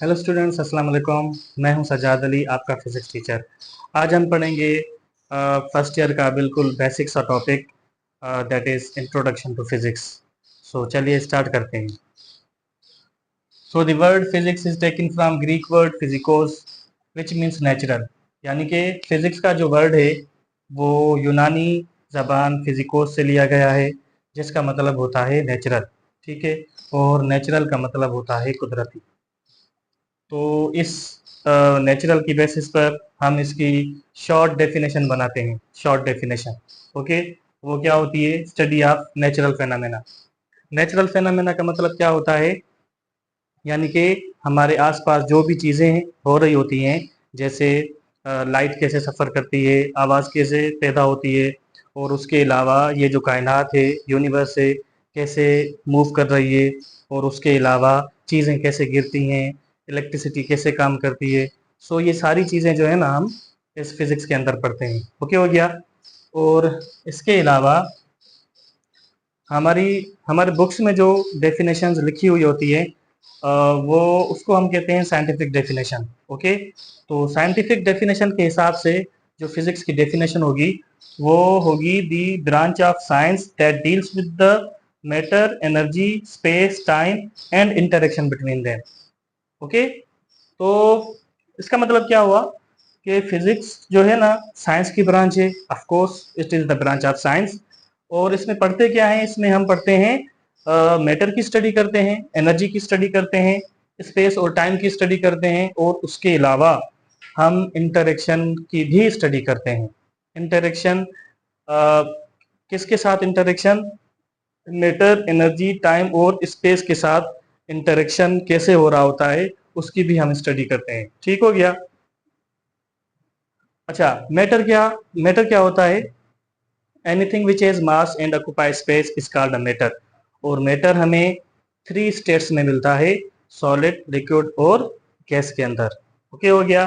Hello students, अस्सलाम वालेकुम। मैं हूं सजाद अली, आपका फिजिक्स टीचर। आज हम पढ़ेंगे फर्स्ट ईयर का बिल्कुल बेसिक सा topic, that is introduction to physics. So चलिए स्टार्ट करते हैं। So the word physics is taken from Greek word physikos which means natural. यानी कि फिजिक्स का जो वर्ड है वो यूनानी जबान फिजिकोस से लिया गया है, जिसका मतलब होता है नेचुरल। ठीक है, और नेचुरल का मतलब होता है कुदरती। तो इस नेचुरल की बेसिस पर हम इसकी शॉर्ट डेफिनेशन बनाते हैं। Short definition, okay. वो क्या होती है? Study of natural phenomena. Natural phenomena का मतलब क्या होता है? यानी कि हमारे आसपास जो भी चीज़ें हो रही होती हैं, जैसे लाइट कैसे सफ़र करती है, आवाज़ कैसे पैदा होती है, और उसके अलावा ये जो कायनात है, यूनिवर्स है, कैसे मूव कर रही है, और उसके अलावा चीज़ें कैसे गिरती हैं, इलेक्ट्रिसिटी कैसे काम करती है। सो ये सारी चीज़ें जो है ना, हम इस फिज़िक्स के अंदर पढ़ते हैं। ओके हो गया। और इसके अलावा हमारी हमारे बुक्स में जो डेफिनेशंस लिखी हुई होती है, वो उसको हम कहते हैं साइंटिफिक डेफिनेशन। ओके, तो साइंटिफिक डेफिनेशन के हिसाब से जो फिजिक्स की डेफिनेशन होगी वो होगी दी branch of science that deals with the matter, energy, space, time and interaction between them. Okay, तो इसका मतलब क्या हुआ कि फिजिक्स जो है ना, साइंस की ब्रांच है। Of course it is the branch of science. और इसमें पढ़ते क्या है? इसमें हम पढ़ते हैं मैटर की स्टडी करते हैं, एनर्जी की स्टडी करते हैं, स्पेस और टाइम की स्टडी करते हैं, और उसके अलावा हम इंटरेक्शन की भी स्टडी करते हैं। इंटरेक्शन किसके साथ? इंटरेक्शन मैटर, एनर्जी, टाइम और स्पेस के साथ इंटरेक्शन कैसे हो रहा होता है, उसकी भी हम स्टडी करते हैं। ठीक हो गया। अच्छा, मैटर क्या होता है? Anything which has mass and occupy space is called a matter. और मैटर हमें 3 स्टेट्स में मिलता है, सॉलिड, लिक्विड और गैस के अंदर। ओके हो गया।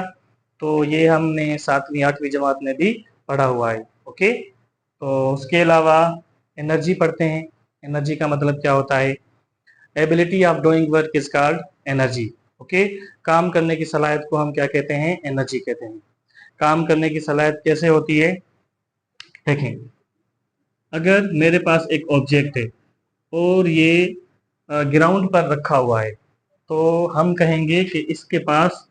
तो ये हमने 7वीं 8वीं जमात में भी पढ़ा हुआ है। ओके, तो उसके अलावा एनर्जी पढ़ते हैं। एनर्जी का मतलब क्या होता है? Ability of doing work is called energy. Okay, काम करने की सलाहियत को हम क्या कहते हैं? एनर्जी कहते हैं। काम करने की सलाहियत कैसे होती है? देखें, अगर मेरे पास एक ऑब्जेक्ट है और ये ग्राउंड पर रखा हुआ है, तो हम कहेंगे कि इसके पास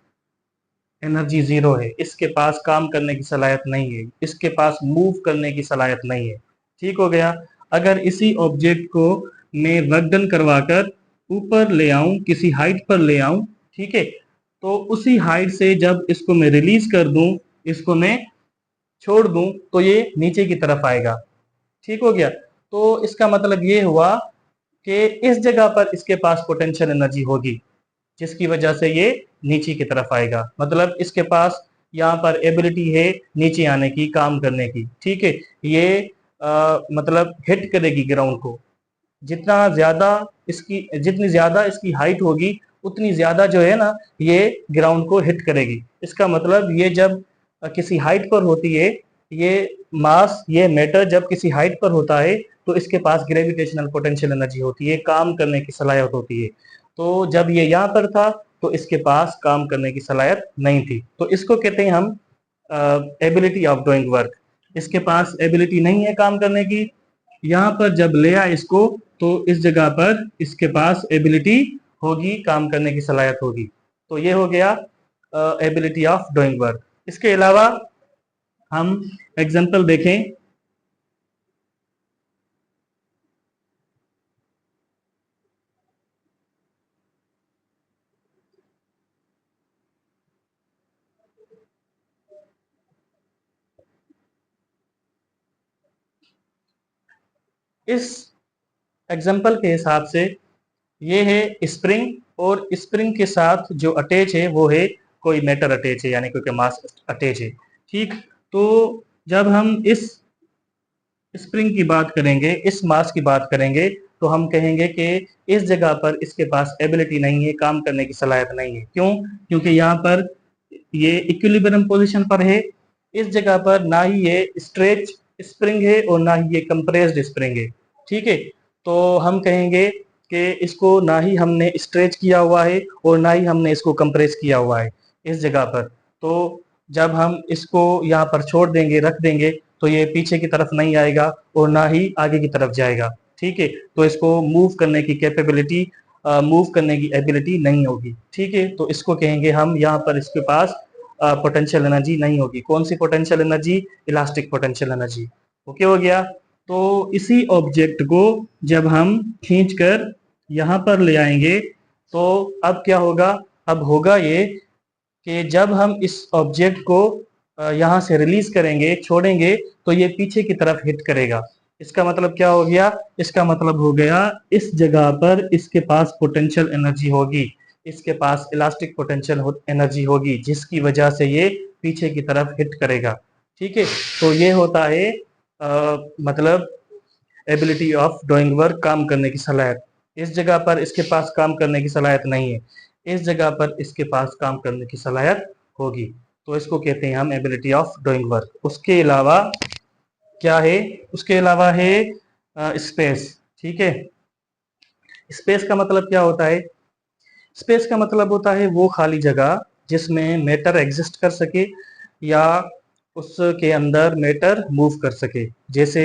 एनर्जी जीरो है, इसके पास काम करने की सलाहियत नहीं है, इसके पास मूव करने की सलाहियत नहीं है। ठीक हो गया। अगर इसी ऑब्जेक्ट को मैं वर्क डन करवाकर ऊपर ले आऊं, किसी हाइट पर ले आऊं, ठीक है, तो उसी हाइट से जब इसको मैं रिलीज कर दूं, इसको मैं छोड़ दूं, तो ये नीचे की तरफ आएगा। ठीक हो गया। तो इसका मतलब ये हुआ कि इस जगह पर इसके पास पोटेंशियल एनर्जी होगी, जिसकी वजह से ये नीचे की तरफ आएगा। मतलब इसके पास यहाँ पर एबिलिटी है नीचे आने की, काम करने की। ठीक है, ये मतलब हिट करेगी ग्राउंड को। जितनी ज्यादा इसकी हाइट होगी, उतनी ज्यादा जो है ना, ये ग्राउंड को हिट करेगी। इसका मतलब ये जब किसी हाइट पर होती है, ये मास, ये मैटर जब किसी हाइट पर होता है, तो इसके पास ग्रेविटेशनल पोटेंशियल एनर्जी होती है, काम करने की सलाहियत होती है। तो जब ये यहाँ पर था, तो इसके पास काम करने की सलाहियत नहीं थी। तो इसको कहते हैं हम एबिलिटी ऑफ डूइंग वर्क। इसके पास एबिलिटी नहीं है काम करने की। यहाँ पर जब ले आए इसको, तो इस जगह पर इसके पास एबिलिटी होगी, काम करने की सलाहियत होगी। तो ये हो गया एबिलिटी ऑफ डूइंग वर्क। इसके अलावा हम एग्जांपल देखें। इस एग्जांपल के हिसाब से ये है स्प्रिंग, और स्प्रिंग के साथ जो अटैच है वो है कोई मैटर अटैच है, यानी कोई मास अटैच है। ठीक, तो जब हम इस स्प्रिंग की बात करेंगे, इस मास की बात करेंगे, तो हम कहेंगे कि इस जगह पर इसके पास एबिलिटी नहीं है, काम करने की सलाहियत नहीं है। क्यों? क्योंकि यहाँ पर ये इक्विलिब्रियम पोजीशन पर है। इस जगह पर ना ही ये स्ट्रेच स्प्रिंग है और ना ही ये कंप्रेस्ड स्प्रिंग है। ठीक है, तो हम कहेंगे कि इसको ना ही हमने स्ट्रेच किया हुआ है और ना ही हमने इसको कंप्रेस किया हुआ है इस जगह पर। तो जब हम इसको यहाँ पर छोड़ देंगे, रख देंगे, तो ये पीछे की तरफ नहीं आएगा और ना ही आगे की तरफ जाएगा। ठीक है, तो इसको मूव करने की कैपेबिलिटी, मूव करने की एबिलिटी नहीं होगी। ठीक है, तो इसको कहेंगे हम, यहाँ पर इसके पास पोटेंशियल एनर्जी नहीं होगी। कौन सी potential energy? Elastic potential energy. Okay हो गया। तो इसी ऑब्जेक्ट को जब हम खींचकर यहाँ पर ले आएंगे तो अब क्या होगा? अब होगा ये कि जब हम इस ऑब्जेक्ट को यहाँ से रिलीज करेंगे, छोड़ेंगे, तो ये पीछे की तरफ हिट करेगा। इसका मतलब क्या हो गया? इसका मतलब हो गया इस जगह पर इसके पास पोटेंशियल एनर्जी होगी, इसके पास इलास्टिक पोटेंशियल एनर्जी होगी, जिसकी वजह से ये पीछे की तरफ हिट करेगा। ठीक है, तो ये होता है मतलब एबिलिटी ऑफ डूइंग वर्क, काम करने की सलाहियत। इस जगह पर इसके पास काम करने की सलाहियत नहीं है, इस जगह पर इसके पास काम करने की सलाहियत होगी, तो इसको कहते हैं हम एबिलिटी ऑफ डूइंग वर्क। उसके अलावा क्या है? उसके अलावा है स्पेस। ठीक है, स्पेस का मतलब क्या होता है? स्पेस का मतलब होता है वो खाली जगह जिसमें मैटर एग्जिस्ट कर सके या उसके अंदर मैटर मूव कर सके। जैसे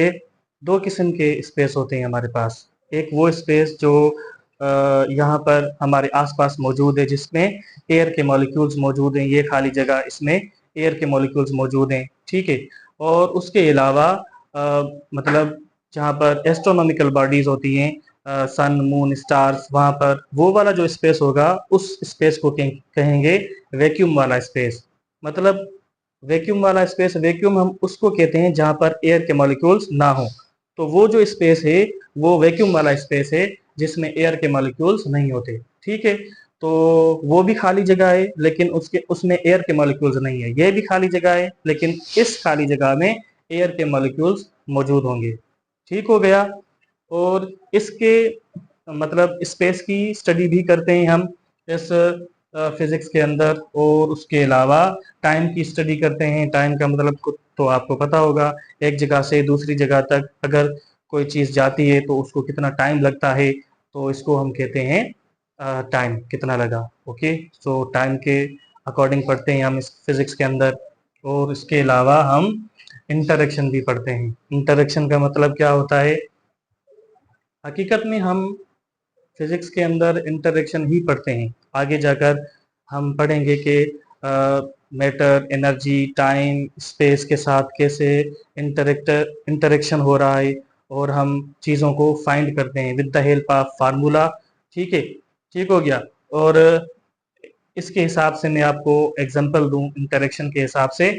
दो किस्म के स्पेस होते हैं हमारे पास। एक वो स्पेस जो यहाँ पर हमारे आसपास मौजूद है, जिसमें एयर के मॉलिक्यूल्स मौजूद हैं, ये खाली जगह, इसमें एयर के मॉलिक्यूल्स मौजूद हैं। ठीक है, और उसके अलावा मतलब जहाँ पर एस्ट्रोनॉमिकल बॉडीज होती हैं, सन, मून, स्टार्स, वहां पर वो वाला जो स्पेस होगा, उस स्पेस को कहेंगे वैक्यूम वाला स्पेस। मतलब वैक्यूम वाला स्पेस, वैक्यूम हम उसको कहते हैं जहां पर एयर के मॉलिक्यूल्स ना हो। तो वो जो स्पेस है वो वैक्यूम वाला स्पेस है जिसमें एयर के मॉलिक्यूल्स नहीं होते। ठीक है, तो वो भी खाली जगह है लेकिन उसके उसमें एयर के मॉलिक्यूल्स नहीं है। ये भी खाली जगह है लेकिन इस खाली जगह में एयर के मॉलिक्यूल्स मौजूद होंगे। ठीक हो गया। और इसके मतलब स्पेस की स्टडी भी करते हैं हम इस फिजिक्स के अंदर, और उसके अलावा टाइम की स्टडी करते हैं। टाइम का मतलब तो आपको पता होगा, एक जगह से दूसरी जगह तक अगर कोई चीज़ जाती है तो उसको कितना टाइम लगता है, तो इसको हम कहते हैं टाइम कितना लगा। ओके, तो टाइम के अकॉर्डिंग पढ़ते हैं हम इस फिजिक्स के अंदर। और इसके अलावा हम इंटरेक्शन भी पढ़ते हैं। इंटरेक्शन का मतलब क्या होता है? हकीकत में हम फिजिक्स के अंदर इंटरेक्शन ही पढ़ते हैं। आगे जाकर हम पढ़ेंगे कि मैटर, एनर्जी, टाइम, स्पेस के साथ कैसे इंटरेक्शन हो रहा है, और हम चीज़ों को फाइंड करते हैं with the help of formula. ठीक है, ठीक हो गया। और इसके हिसाब से मैं आपको एग्जांपल दूं इंटरेक्शन के हिसाब से।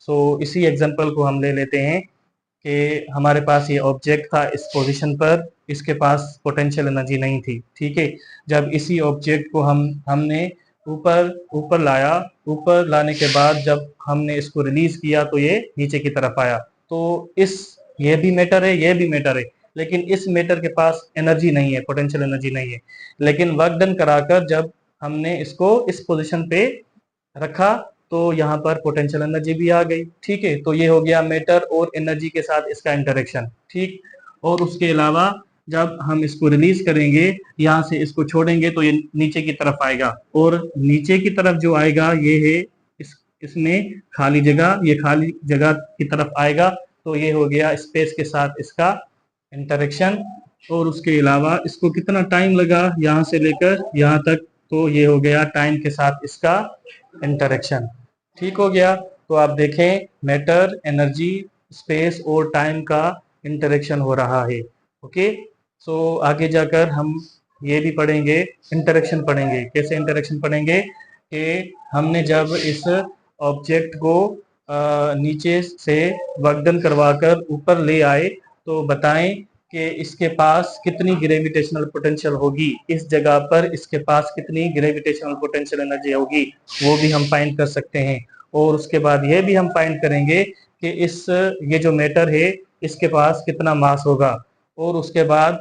सो इसी एग्जांपल को हम ले लेते हैं कि हमारे पास ये ऑब्जेक्ट था इस पोजीशन पर, इसके पास पोटेंशियल एनर्जी नहीं थी। ठीक है, जब इसी ऑब्जेक्ट को हमने ऊपर ऊपर लाया, ऊपर लाने के बाद जब हमने इसको रिलीज किया तो ये नीचे की तरफ आया। तो इस ये भी मैटर है, ये भी मैटर है, लेकिन इस मैटर के पास एनर्जी नहीं है, पोटेंशियल एनर्जी नहीं है। लेकिन वर्क डन कराकर जब हमने इसको इस पोजीशन पे रखा तो यहाँ पर पोटेंशियल एनर्जी भी आ गई। ठीक है, तो ये हो गया मैटर और एनर्जी के साथ इसका इंटरेक्शन। ठीक, और उसके अलावा जब हम इसको रिलीज करेंगे, यहाँ से इसको छोड़ेंगे, तो ये नीचे की तरफ आएगा, और नीचे की तरफ जो आएगा ये है इसमें खाली जगह, ये खाली जगह की तरफ आएगा, तो ये हो गया स्पेस के साथ इसका इंटरेक्शन। और उसके अलावा इसको कितना टाइम लगा यहाँ से लेकर यहाँ तक, तो ये हो गया टाइम के साथ इसका इंटरेक्शन। ठीक हो गया। तो आप देखें मैटर, एनर्जी, स्पेस और टाइम का इंटरेक्शन हो रहा है। ओके, सो आगे जाकर हम ये भी पढ़ेंगे, इंटरेक्शन पढ़ेंगे। कैसे इंटरेक्शन पढ़ेंगे? कि हमने जब इस ऑब्जेक्ट को नीचे से वर्क डन करवाकर ऊपर ले आए, तो बताएं कि इसके पास कितनी ग्रेविटेशनल पोटेंशियल होगी, इस जगह पर इसके पास कितनी ग्रेविटेशनल पोटेंशियल एनर्जी होगी, वो भी हम फाइंड कर सकते हैं। और उसके बाद ये भी हम फाइंड करेंगे कि ये जो मैटर है इसके पास कितना मास होगा। और उसके बाद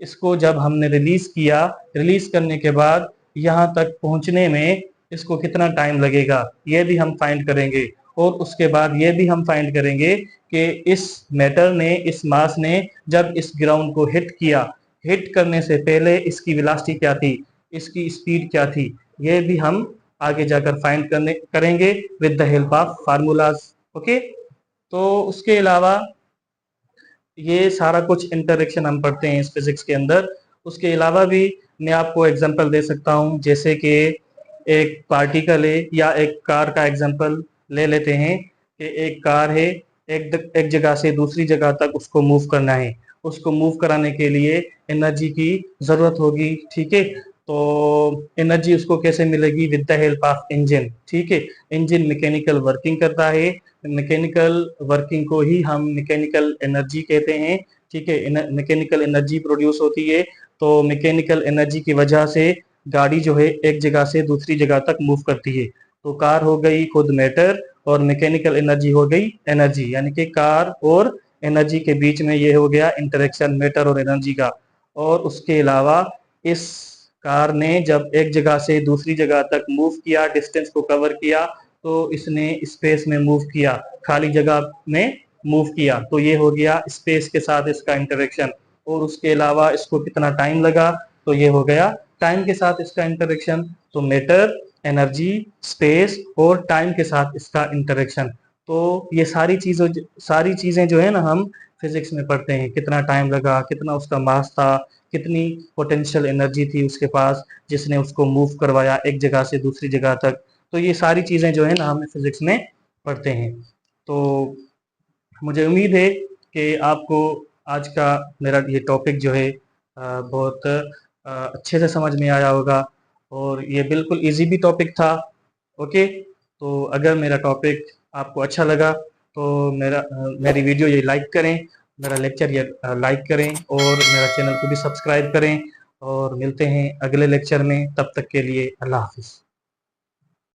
इसको जब हमने रिलीज किया, रिलीज करने के बाद यहाँ तक पहुँचने में इसको कितना टाइम लगेगा, ये भी हम फाइंड करेंगे। और उसके बाद ये भी हम फाइंड करेंगे कि इस मैटर ने, इस मास ने जब इस ग्राउंड को हिट किया हिट करने से पहले इसकी वेलोसिटी क्या थी, इसकी स्पीड क्या थी, ये भी हम आगे जाकर फाइंड करेंगे with the help of formulas. Okay, तो उसके अलावा ये सारा कुछ इंटरेक्शन हम पढ़ते हैं इस फिजिक्स के अंदर। उसके अलावा भी मैं आपको एग्जांपल दे सकता हूँ, जैसे कि एक पार्टिकल है या एक कार का एग्जांपल ले लेते हैं कि एक कार है, एक जगह से दूसरी जगह तक उसको मूव करना है। उसको मूव कराने के लिए एनर्जी की जरूरत होगी, ठीक है। तो एनर्जी उसको कैसे मिलेगी, with the help of engine, ठीक है। इंजन मैकेनिकल वर्किंग करता है, मैकेनिकल वर्किंग को ही हम मैकेनिकल एनर्जी कहते हैं, ठीक है। मैकेनिकल एनर्जी प्रोड्यूस होती है, तो मैकेनिकल एनर्जी की वजह से गाड़ी जो है एक जगह से दूसरी जगह तक मूव करती है। तो कार हो गई खुद मैटर और मैकेनिकल एनर्जी हो गई एनर्जी, यानी कि कार और एनर्जी के बीच में ये हो गया इंटरेक्शन मैटर और एनर्जी का। और उसके अलावा इस कार ने जब एक जगह से दूसरी जगह तक मूव किया, डिस्टेंस को कवर किया, तो इसने स्पेस में मूव किया, खाली जगह में मूव किया, तो ये हो गया स्पेस के साथ इसका इंटरेक्शन। और उसके अलावा इसको कितना टाइम लगा, तो ये हो गया टाइम के साथ इसका इंटरेक्शन। तो मैटर, एनर्जी, स्पेस और टाइम के साथ इसका इंटरेक्शन। तो ये सारी चीजें जो है ना हम फिजिक्स में पढ़ते हैं, कितना टाइम लगा, कितना उसका मास था, कितनी पोटेंशियल एनर्जी थी उसके पास जिसने उसको मूव करवाया एक जगह से दूसरी जगह तक। तो ये सारी चीजें जो है ना हम फिजिक्स में पढ़ते हैं। तो मुझे उम्मीद है कि आपको आज का मेरा ये टॉपिक जो है बहुत अच्छे से समझ में आया होगा, और ये बिल्कुल इजी भी टॉपिक था। ओके, तो अगर मेरा टॉपिक आपको अच्छा लगा तो मेरी वीडियो ये लाइक करें, मेरा लेक्चर ये लाइक करें और मेरा चैनल को भी सब्सक्राइब करें। और मिलते हैं अगले लेक्चर में, तब तक के लिए अल्लाह हाफिज़।